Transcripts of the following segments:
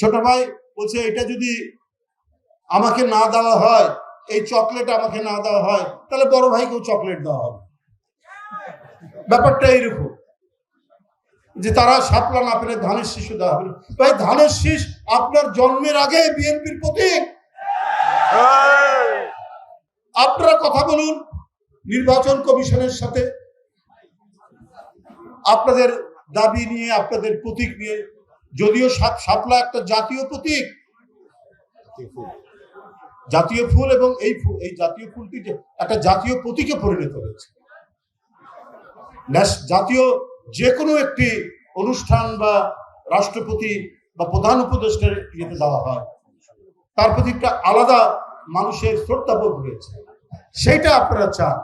ছোট ভাই বলছে এটা যদি আমাকে না দেওয়া হয়, এই চকলেট আমাকে না দেওয়া হয়, তাহলে বড় ভাইকেও চকলেট দেওয়া হবে। ব্যাপারটা এইরকম যে তারা শাপলা না পেলে ধানের শীষও দেওয়া হবে। ভাই ধানের শীষ আপনার জন্মের আগে বিএনপির প্রতীক। আপনারা কথা বলুন নির্বাচন কমিশনের সাথে আপনাদের দাবি নিয়ে, আপনাদের প্রতীক নিয়ে। যদিও শাপলা একটা জাতীয় প্রতীক, জাতীয় ফুল, এবং এই জাতীয় ফুলটি একটা জাতীয় প্রতীকে পরিণত হয়েছে। জাতীয় যে কোনো একটি অনুষ্ঠান বা রাষ্ট্রপতি বা প্রধান উপদেষ্টার ইয়েতে দেওয়া হয়, তার প্রতি একটা আলাদা মানুষের শ্রদ্ধাবোধ রয়েছে, সেইটা আপনারা চান।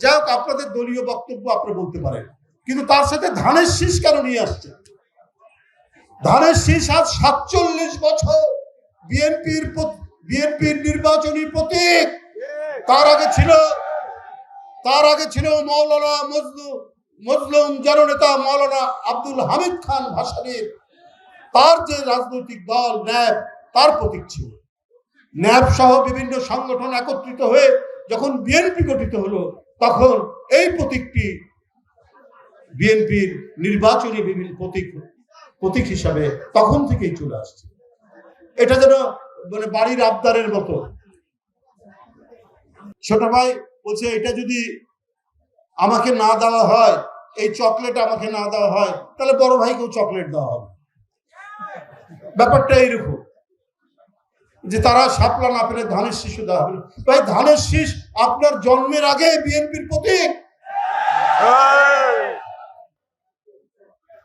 যাই হোক, আপনাদের দলীয় বক্তব্য আপনারা বলতে পারেন, কিন্তু তার সাথে ধানের শীষ কেন নিয়ে আসছে? ধানের শীষ আজ 47 বছর বিএনপির নির্বাচনী প্রতীক। তার আগে ছিল মৌলানা মজলুম জননেতা মৌলানা আব্দুল হামিদ খান ভাসানীর, তার যে রাজনৈতিক দল ন্যাপ, তার প্রতীক ছিল। ন্যাপ সহ বিভিন্ন সংগঠন একত্রিত হয়ে যখন বিএনপি গঠিত হলো, তখন এই প্রতীকটি বিএনপির নির্বাচনী বিভিন্ন প্রতীক হিসাবে তখন থেকেই চলে আসছে। এটা যেন মানে বাড়ির আবদারের মতো। ছোট ভাই বলছে এটা যদি আমাকে না দেওয়া হয়, এই চকলেট আমাকে না দেওয়া হয়, তাহলে বড় ভাইকেও চকলেট দেওয়া হবে। ব্যাপারটা এইরকম যে তারা শাপলা না পেলে ধানের শীষও দেওয়া হবে। ভাই ধানের শীষ আপনার জন্মের আগে বিএনপির প্রতীক।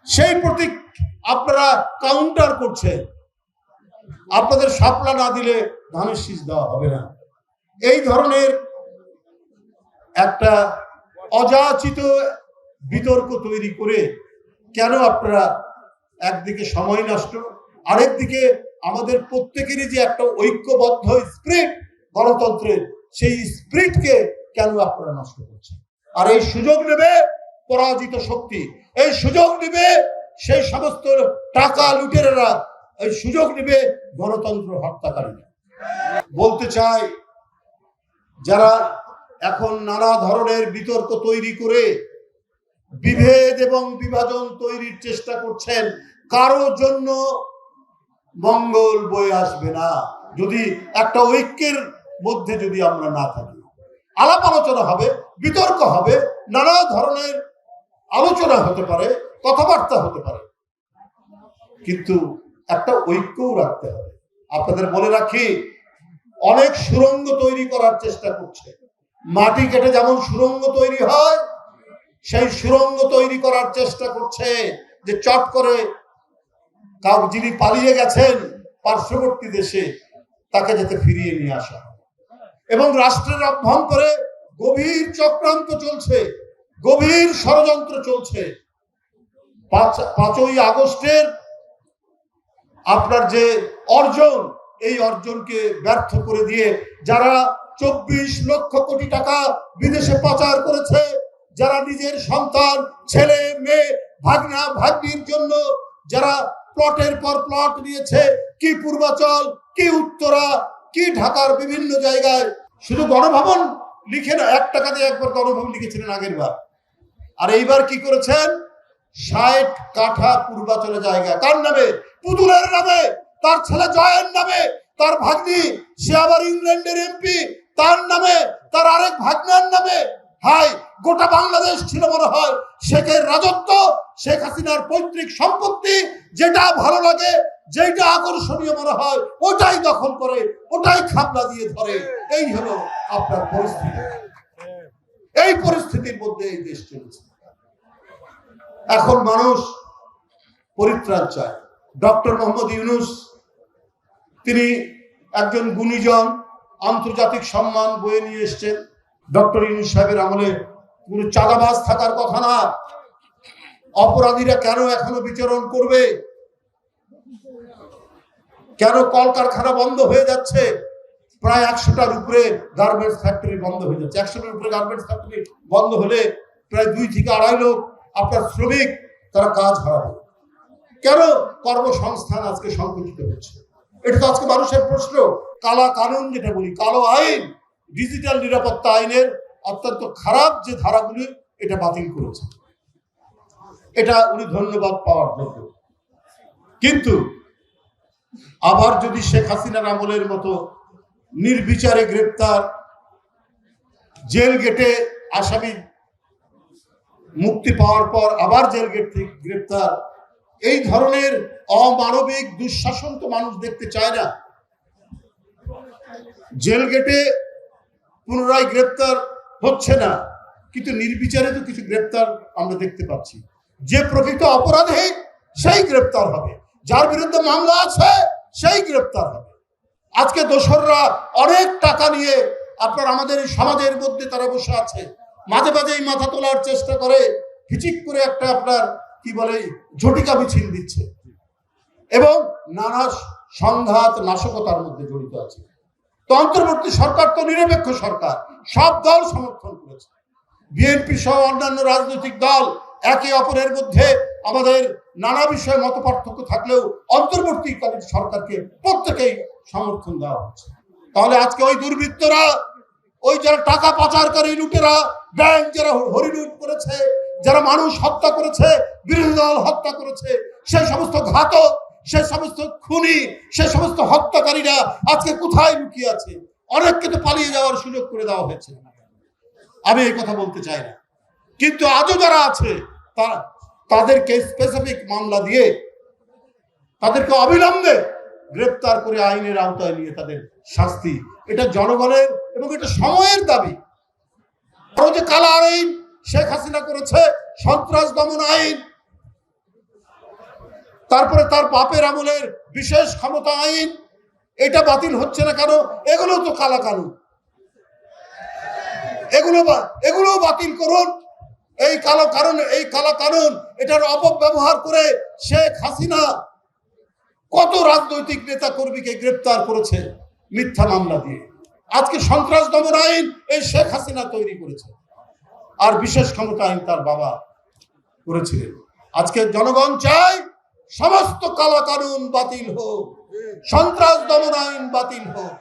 সেই প্রতীক আপনারা কাউন্টার করছেন। আপনাদের শাপলা না দিলে ধানের শীষ দেওয়া হবে না। এই ধরনের একটা অযাচিত বিতর্ক তৈরি করে কেন আপনারা একদিকে সময় নষ্ট, আরেকদিকে আমাদের প্রত্যেকেরই যে একটা ঐক্যবদ্ধ স্পিরিট গণতন্ত্রের, সেই স্পিরিটকে কেন আপনারা নষ্ট করছেন? আর এই সুযোগ নেবে পরাজিত শক্তি, এই সুযোগ নেবে সেই সমস্ত টাকা লুটেরারা, এই সুযোগ নেবে গণতন্ত্র হত্যাকারীরা। বলতে চাই, যারা এখন নানা ধরনের বিতর্ক তৈরি করে বিভেদ এবং বিভাজন তৈরির চেষ্টা করছেন, কারো জন্য মঙ্গল বয়ে আসবে না যদি একটা ঐক্যের মধ্যে যদি আমরা না থাকি। আলাপ আলোচনা হবে, বিতর্ক হবে, নানা ধরনের আলোচনা হতে পারে, কথাবার্তা হতে পারে, কিন্তু একটা ঐক্যও রাখতে হবে। আপনাদের বলে রাখি, অনেক সুড়ঙ্গ তৈরি করার চেষ্টা করছে। মাটি কেটে যেমন সুড়ঙ্গ তৈরি হয়, সেই সুড়ঙ্গ তৈরি করার চেষ্টা করছে যে চট করে যিনি পালিয়ে গেছেন পার্শ্ববর্তী দেশে, তাকে যাতে ফিরিয়ে নিয়ে আসা। এবং রাষ্ট্রের অভ্যন্তরে গভীর চক্রান্ত চলছে, গভীর ষড়যন্ত্র চলছে। 5ই আগস্টের আপনার যে অর্জন, এই অর্জনকে ব্যর্থ করে দিয়ে যারা 24 লক্ষ কোটি টাকা বিদেশে পাচার করেছে, যারা নিজের সন্তান, ছেলে মেয়ে, ভাগনা ভাগ্নির জন্য যারা প্লটের পর প্লট নিয়েছে, কি পূর্বাচল, কি উত্তরা, কি ঢাকার বিভিন্ন জায়গায়, শুধু গণভবন লিখে না, 1 টাকা দিয়ে একবার গণভবন লিখেছিলেন আগের বার। আর এইবার কি করেছেন? 60 কাঠা পূর্বাচলে জায়গা। কার নামে? পুতুলের নামে, তার ছেলে জয়ের নামে, তার ভাগ্নি, সে আবার ইংল্যান্ডের এমপি, তার নামে, তার আরেক ভাগ্নার নামে। হাই, গোটা বাংলাদেশ ছিল মনে হয় শেখের রাজত্ব, শেখ হাসিনার পৈতৃক সম্পত্তি। যেটা ভালো লাগে, যেটা আকর্ষণীয় মনে হয়, ওটাই দখল করে, ওটাই খাপলা দিয়ে ধরে। এই হলো আপনার পরিস্থিতি। এই পরিস্থিতির মধ্যে এই দেশ চলছে। এখন মানুষ পরিত্রাণ চায়। ডক্টর মোহাম্মদ ইউনূস, তিনি একজন গুণীজন, আন্তর্জাতিক সম্মান বয়ে নিয়ে এসছেন। ডক্টর ইউনূস সাহেবের আমলে কোনো চাঁদাবাজ থাকার কথা না। অপরাধীরা কেন এখনো বিচরণ করবে? কেন কলকারখানা বন্ধ হয়ে যাচ্ছে? প্রায় 100টার উপরে গার্মেন্টস ফ্যাক্টরি বন্ধ হয়ে যাচ্ছে। 100টার উপরে গার্মেন্টস ফ্যাক্টরি বন্ধ হলে প্রায় 2 থেকে 2.5 লাখ আপনার শ্রমিক তারা কাজ হারাবে। কেন কর্মসংস্থান আজকে সংকুচিত হচ্ছে? এটা তো আজকে মানুষের প্রশ্ন। কালা কানুন যেটা বলি, কালো আইন, ডিজিটাল নিরাপত্তা আইনের অত্যন্ত খারাপ যে ধারাগুলি, এটা বাতিল করেছে। এটা উনি ধন্যবাদ পাওয়ার যোগ্য। কিন্তু আবার যদি শেখ হাসিনার আমলের মতো নির্বিচারে গ্রেপ্তার, জেল গেটে আসামি মুক্তি পাওয়ার পর আবার জেল গেট থেকে গ্রেপ্তার, এই ধরনের অমানবিক দুঃশাসন তো মানুষ দেখতে চায় না। জেল গেটে পুনরায় গ্রেপ্তার হচ্ছে না, কিন্তু নির্বিচারে তো কিছু গ্রেপ্তার আমরা দেখতে পাচ্ছি। যে প্রকৃত অপরাধী সেই গ্রেপ্তার হবে, যার বিরুদ্ধে মামলা আছে সেই গ্রেপ্তার হবে। আজকে দোসররা অনেক টাকা নিয়ে আপনার আমাদের এই সমাজের মধ্যে তারা বসে আছে, মাঝে মাঝেই মাথা তোলার চেষ্টা করে, ফিচিক করে একটা আপনার কি বলে ঝটিকা মিছিল দিচ্ছে এবং নানা সংঘাত নাশকতার মধ্যে জড়িত আছে। তো অন্তর্বর্তী সরকার তো নিরপেক্ষ সরকার, সব দল সমর্থন করেছে। বিএনপি সহ অন্যান্য রাজনৈতিক দল একে অপরের মধ্যে আমাদের নানা বিষয়ে মত পার্থক্য থাকলেও অন্তর্বর্তীকালীন সরকারকে প্রত্যেকেই সমর্থন দেওয়া হচ্ছে। তাহলে আজকে ওই দুর্বৃত্তরা, ওই যারা টাকা পাচারকারী লুটেরা, ব্যাংক যারা হরিলুট করেছে, যারা মানুষ হত্যা করেছে, বিরোধী দল হত্যা করেছে, সেই সমস্ত ঘাতক, সেই সমস্ত খুনি, সেই সমস্ত হত্যাকারীরা আজকে কোথায় লুকিয়ে আছে? অনেককে তো পালিয়ে যাওয়ার সুযোগ করে দেওয়া হয়েছে, আমি এই কথা বলতে চাই না। কিন্তু আজও যারা আছে তাদেরকে স্পেসিফিক মামলা দিয়ে তাদেরকে অবিলম্বে গ্রেপ্তার করে আইনের আওতায় নিয়ে তাদের শাস্তি, এটা জনগণের এবং এটা সময়ের দাবি। যে কালা আইন শেখ হাসিনা করেছে, সন্ত্রাস দমন আইন, তারপরে তার বাপের আমলের বিশেষ ক্ষমতা আইন, এটা বাতিল হচ্ছে না কেন? এগুলো তো কালা কানুন, এগুলো বাতিল করুন। এই কালা কানুন এটার অপব্যবহার করে শেখ হাসিনা কত রাজনৈতিক নেতা কর্মীকে গ্রেপ্তার করেছে মিথ্যা মামলা দিয়ে। আজকে সন্ত্রাস দমন আইন এই শেখ হাসিনা তৈরি করেছে, আর বিশেষ ক্ষমতা আইন তার বাবা করেছিলেন। আজকে জনগণ চায় সমস্ত কালা কানুন বাতিল হোক, সন্ত্রাস দমন আইন বাতিল হোক।